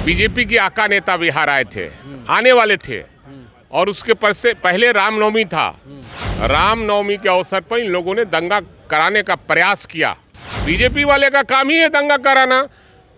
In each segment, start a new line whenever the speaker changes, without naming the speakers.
BJP के आका नेता बिहार आए थे, आने वाले थे और उसके पहले रामनवमी था। रामनवमी के अवसर पर इन लोगों ने दंगा कराने का प्रयास किया। बीजेपी वाले का काम ही है दंगा कराना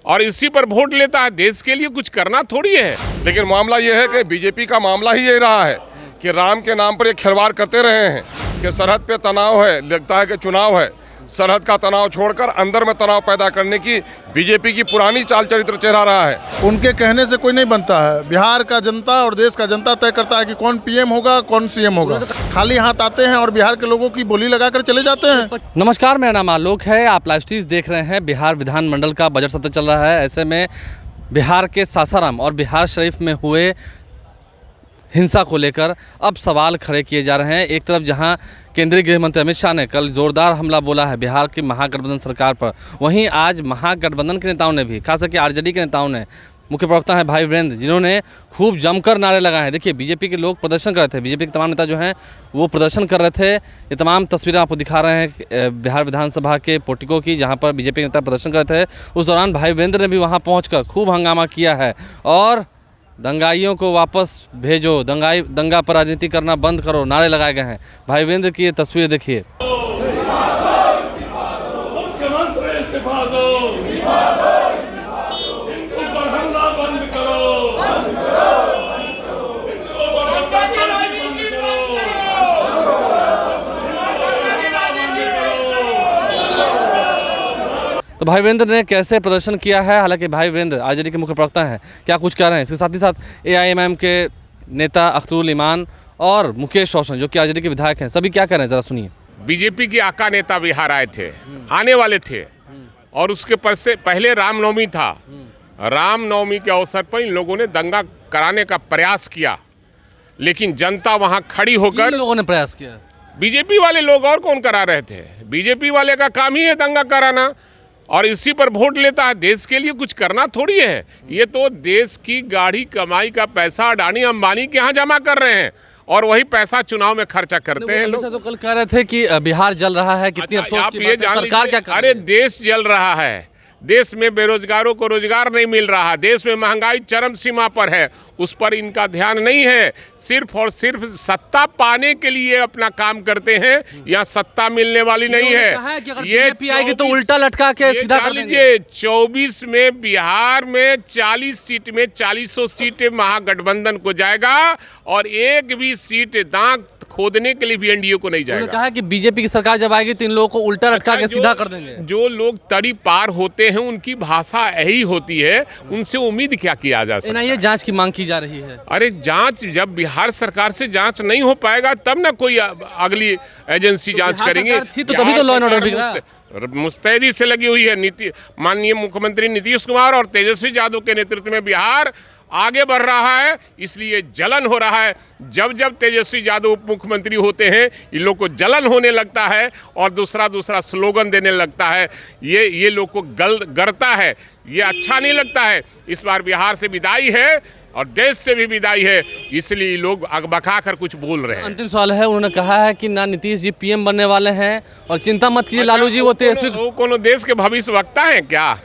और इसी पर वोट लेता है। देश के लिए कुछ करना थोड़ी है।
लेकिन मामला ये है कि बीजेपी का मामला ही यही रहा है कि राम के नाम पर ये खिलवाड़ करते रहे हैं कि सरहद पे तनाव है, लगता है कि चुनाव है। सरहद का तनाव छोड़कर अंदर में तनाव पैदा करने की बीजेपी की पुरानी चाल चरित्र चेहरा रहा है।
उनके कहने से कोई नहीं बनता है। बिहार का जनता और देश का जनता तय करता है कि कौन पीएम होगा, कौन सीएम होगा। खाली हाथ आते हैं और बिहार के लोगों की बोली लगाकर चले जाते हैं।
नमस्कार, मेरा नाम आलोक है। आप लाइव स्ट्रीम देख रहे हैं। बिहार विधानमंडल का बजट सत्र चल रहा है। ऐसे में बिहार के सासाराम और बिहार शरीफ में हुए हिंसा को लेकर अब सवाल खड़े किए जा रहे हैं। एक तरफ जहां केंद्रीय गृह मंत्री अमित शाह ने कल जोरदार हमला बोला है बिहार की महागठबंधन सरकार पर, वहीं आज महागठबंधन के नेताओं ने भी, खास करके आरजेडी के नेताओं ने, मुख्य प्रवक्ता हैं भाई वीरेंद्र, जिन्होंने खूब जमकर नारे लगाए हैं। देखिए, बीजेपी के लोग प्रदर्शन कर रहे थे, बीजेपी के तमाम नेता जो हैं वो प्रदर्शन कर रहे थे। ये तमाम तस्वीरें आपको दिखा रहे हैं बिहार विधानसभा के पोर्टिको की, जहाँ पर बीजेपी के नेता प्रदर्शन कर रहे थे। उस दौरान भाई वीरेंद्र ने भी वहाँ पहुँच खूब हंगामा किया है और दंगाइयों को वापस भेजो, दंगा पर राजनीति करना बंद करो, नारे लगाए गए हैं। भाई वीरेंद्र की ये तस्वीर देखिए। तो भाई वीरेंद्र ने कैसे प्रदर्शन किया है, हालांकि भाई वीरेंद्र आरजेडी के मुख्य प्रवक्ता हैं, क्या कुछ कह रहे हैं। इसके साथ ही साथ एआईएमआईएम के नेता अख्तरुल ईमान और मुकेश रोशन जो कि आरजेडी के विधायक हैं, सभी क्या कह रहे हैं, जरा सुनिए।
बीजेपी के आका नेता बिहार आए थे, आने वाले थे और उसके पहले रामनवमी था। रामनवमी के अवसर पर इन लोगों ने दंगा कराने का प्रयास किया, लेकिन जनता वहां खड़ी होकर,
लोगों ने प्रयास किया,
बीजेपी वाले लोग और कौन करा रहे थे। बीजेपी वाले का काम ही है दंगा कराना और इसी पर वोट लेता है। देश के लिए कुछ करना थोड़ी है। ये तो देश की गाढ़ी कमाई का पैसा अडानी अंबानी के यहाँ जमा कर रहे हैं और वही पैसा चुनाव में खर्चा करते हैं लोग।
तो कल कह रहे थे कि बिहार जल रहा है, कितनी अफसोस
आप
की
ये
बात है, सरकार क्या कर रही है?
अरे देश जल रहा है। देश में बेरोजगारों को रोजगार नहीं मिल रहा, देश में महंगाई चरम सीमा पर है, उस पर इनका ध्यान नहीं है। सिर्फ और सिर्फ सत्ता पाने के लिए अपना काम करते हैं, यहाँ सत्ता मिलने वाली नहीं है।
ये आएगी तो उल्टा लटका के सीधा कर देंगे।
24 में बिहार में 40 सीट में 40 सीटें महागठबंधन को जाएगा और एक भी सीट दांत खोदने के लिए भी एनडीए को नहीं जाएगा।
कहा कि बीजेपी की सरकार जब आएगी तो इन लोगों को उल्टा लटका के सीधा कर देंगे।
जो लोग तड़ी पार होते हैं उनकी भाषा यही होती है, उनसे उम्मीद क्या किया जा सकता है।
ये जांच की मांग की जा रही है।
अरे जांच, जब बिहार सरकार से जांच नहीं हो पाएगा तब ना कोई अगली एजेंसी जांच करेंगे।
तो तभी तो लॉ एंड ऑर्डर बिगड़ा।
मुस्तैदी से लगी हुई है माननीय मुख्यमंत्री नीतीश कुमार और तेजस्वी यादव के नेतृत्व में बिहार आगे बढ़ रहा है, इसलिए जलन हो रहा है। जब जब तेजस्वी यादव उप मुख्यमंत्री होते हैं इन लोग को जलन होने लगता है और दूसरा स्लोगन देने लगता है। ये लोग को गड़ता है, ये अच्छा नहीं लगता है। इस बार बिहार से विदाई है और देश से भी विदाई है, इसलिए लोग अकबका कर कुछ बोल रहे हैं।
अंतिम सवाल है, उन्होंने कहा है कि ना नीतीश जी पीएम बनने वाले हैं और चिंता मत कीजिए लालू जी, वो तेजस्वी
कोनो देश के भविष्यवक्ता हैं क्या?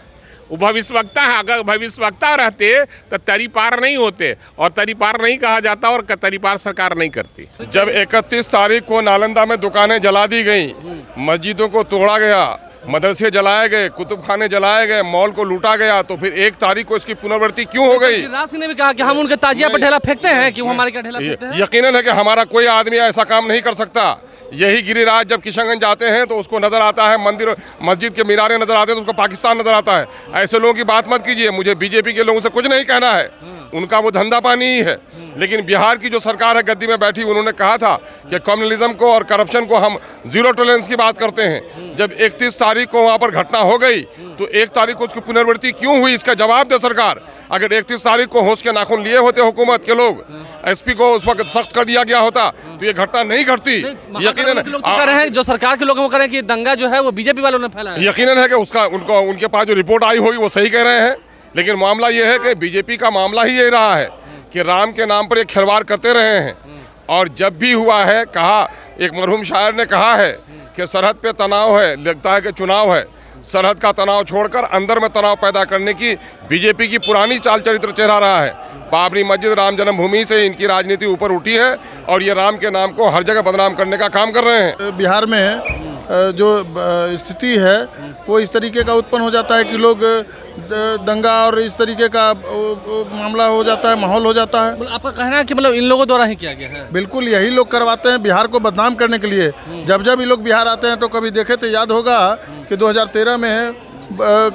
वो भविष्यवक्ता है। अगर भविष्यवक्ता रहते तो तरी पार नहीं होते और तरी पार नहीं कहा जाता और तरी पार सरकार नहीं करती।
जब 31 तारीख को नालंदा में दुकानें जला दी गई, मस्जिदों को तोड़ा गया, मदरसे जलाए गए, कुतुबखाने जलाए गए, मॉल को लूटा गया, तो फिर 1 तारीख को इसकी पुनरावृत्ति क्यों हो गई?
राज सिंह ने भी कहा कि हम उनके ताजिया पर ढेला फेंकते हैं कि वो हमारे क्या ढेला फेंकते हैं।
यकीनन है कि हमारा कोई आदमी ऐसा काम नहीं कर सकता। यही गिरिराज जब किशनगंज जाते हैं तो उसको नजर आता है मंदिर मस्जिद के मीनारे नजर आते हैं तो उसको पाकिस्तान नजर आता है। ऐसे लोगों की बात मत कीजिए। मुझे बीजेपी के लोगों से कुछ नहीं कहना है, उनका वो धंधा पानी ही है। लेकिन बिहार की जो सरकार है गद्दी में बैठी, उन्होंने कहा था कि कम्युनलिज्म को और करप्शन को हम जीरो टॉलरेंस की बात करते हैं। जब 31 तारीख को वहाँ पर घटना हो गई तो 1 तारीख को उसकी पुनरावृत्ति क्यों हुई, इसका जवाब दे सरकार। अगर 31 तारीख को होश के नाखून लिए होते हुकूमत के लोग, एसपी को उस वक्त सख्त कर दिया गया होता तो ये घटना नहीं घटती। यकीनन
जो सरकार के लोग वो कह रहे हैं कि दंगा जो है वो बीजेपी वालों ने फैलाया।
यकीनन है कि उनके पास जो रिपोर्ट आई होगी वो सही कह रहे हैं। लेकिन मामला ये है कि बीजेपी का मामला ही यही रहा है कि राम के नाम पर ये खिलवाड़ करते रहे हैं और जब भी हुआ है, कहा एक मरहूम शायर ने कहा है कि सरहद पे तनाव है, लगता है कि चुनाव है। सरहद का तनाव छोड़कर अंदर में तनाव पैदा करने की बीजेपी की पुरानी चाल चरित्र चेहरा रहा है। बाबरी मस्जिद, राम जन्मभूमि से इनकी राजनीति ऊपर उठी है और ये राम के नाम को हर जगह बदनाम करने का काम कर रहे हैं।
बिहार में जो स्थिति है वो इस तरीके का उत्पन्न हो जाता है कि लोग दंगा और इस तरीके का मामला हो जाता है, माहौल हो जाता है।
मतलब आपका कहना है कि मतलब इन लोगों द्वारा ही किया गया है?
बिल्कुल, यही लोग करवाते हैं बिहार को बदनाम करने के लिए। जब जब ये लोग बिहार आते हैं तो कभी देखे तो याद होगा कि 2013 में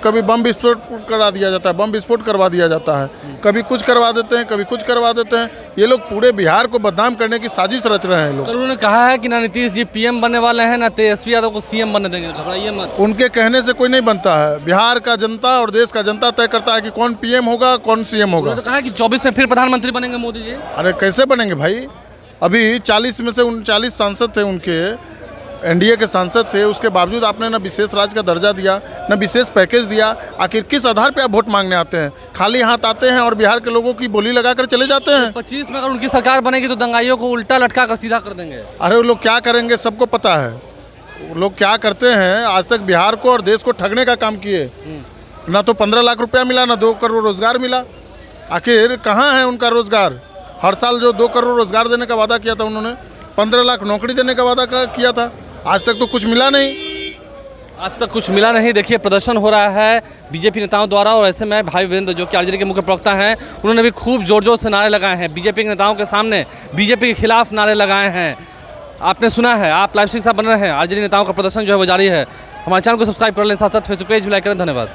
कभी बम विस्फोट करा दिया जाता है, बम विस्फोट करवा दिया जाता है, कभी कुछ करवा देते हैं, कभी कुछ करवा देते हैं। ये लोग पूरे बिहार को बदनाम करने की साजिश रच रहे हैं लोग।
तो उन्होंने कहा है कि ना नीतीश जी पीएम बनने वाले हैं, ना तेजस्वी यादव को सीएम बनने देंगे, घबराइए मत।
उनके कहने से कोई नहीं बनता है। बिहार का जनता और देश का जनता तय करता है कि कौन पीएम होगा, कौन सीएम होगा।
उन्होंने तो कहा है कि 24 में फिर प्रधानमंत्री बनेंगे मोदी जी।
अरे कैसे बनेंगे भाई? अभी 40 में से 39 सांसद थे उनके, एनडीए के सांसद थे, उसके बावजूद आपने न विशेष राज्य का दर्जा दिया, न विशेष पैकेज दिया। आखिर किस आधार पे आप वोट मांगने आते हैं? खाली हाथ आते हैं और बिहार के लोगों की बोली लगाकर चले जाते हैं।
25 में अगर उनकी सरकार बनेगी तो दंगाइयों को उल्टा लटका कर सीधा कर देंगे।
अरे वो लोग क्या करेंगे सबको पता है। वो लोग क्या करते हैं, आज तक बिहार को और देश को ठगने का काम किए। ना तो 15 लाख रुपया मिला, ना 2 करोड़ रोजगार मिला। आखिर कहाँ है उनका रोजगार? हर साल जो 2 करोड़ रोजगार देने का वादा किया था उन्होंने, 15 लाख नौकरी देने का वादा किया था, आज तक तो कुछ मिला नहीं।
आज तक कुछ मिला नहीं। देखिए प्रदर्शन हो रहा है बीजेपी नेताओं द्वारा, और ऐसे में भाई वीरेंद्र जो कि आरजेडी के मुख्य प्रवक्ता हैं, उन्होंने भी खूब जोर जोर से नारे लगाए हैं। बीजेपी के नेताओं के सामने बीजेपी के खिलाफ नारे लगाए हैं। आपने सुना है, आप लाइव से बन रहे हैं। आरजेडी नेताओं का प्रदर्शन जो है वो जारी है। हमारे चैनल को सब्सक्राइब कर लें, साथ साथ फेसबुक पेज भी लाइक करें। धन्यवाद।